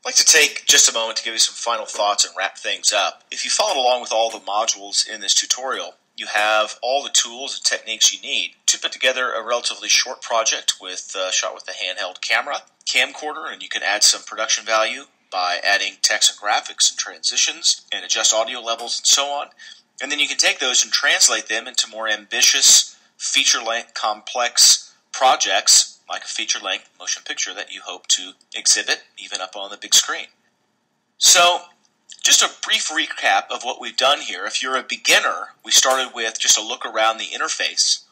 I'd like to take just a moment to give you some final thoughts and wrap things up. If you followed along with all the modules in this tutorial, you have all the tools and techniques you need to put together a relatively short project shot with a handheld camera, camcorder, and you can add some production value by adding text and graphics and transitions and adjust audio levels and so on. And then you can take those and translate them into more ambitious, feature-length, complex projects like a feature-length motion picture that you hope to exhibit even up on the big screen. So, just a brief recap of what we've done here. If you're a beginner, we started with just a look around the interface.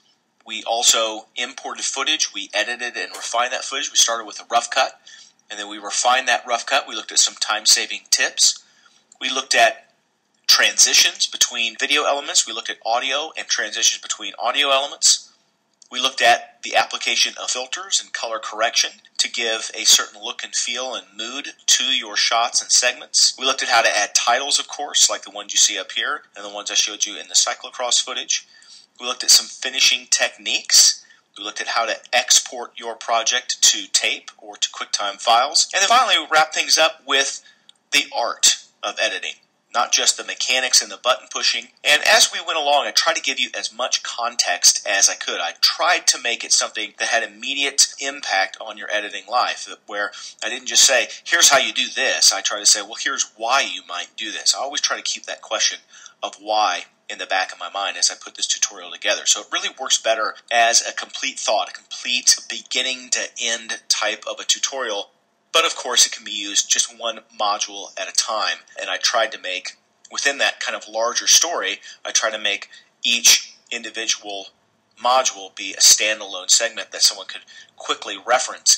We also imported footage. We edited and refined that footage. We started with a rough cut, and then we refined that rough cut. We looked at some time-saving tips. We looked at transitions between video elements. We looked at audio and transitions between audio elements. We looked at the application of filters and color correction to give a certain look and feel and mood to your shots and segments. We looked at how to add titles, of course, like the ones you see up here and the ones I showed you in the cyclocross footage. We looked at some finishing techniques. We looked at how to export your project to tape or to QuickTime files. And then finally, we wrapped things up with the art of editing. Not just the mechanics and the button pushing. And as we went along, I tried to give you as much context as I could. I tried to make it something that had immediate impact on your editing life, where I didn't just say, here's how you do this. I tried to say, well, here's why you might do this. I always try to keep that question of why in the back of my mind as I put this tutorial together. So it really works better as a complete thought, a complete beginning to end type of a tutorial. But of course, it can be used just one module at a time. And I tried to make, within that kind of larger story, I try to make each individual module be a standalone segment that someone could quickly reference.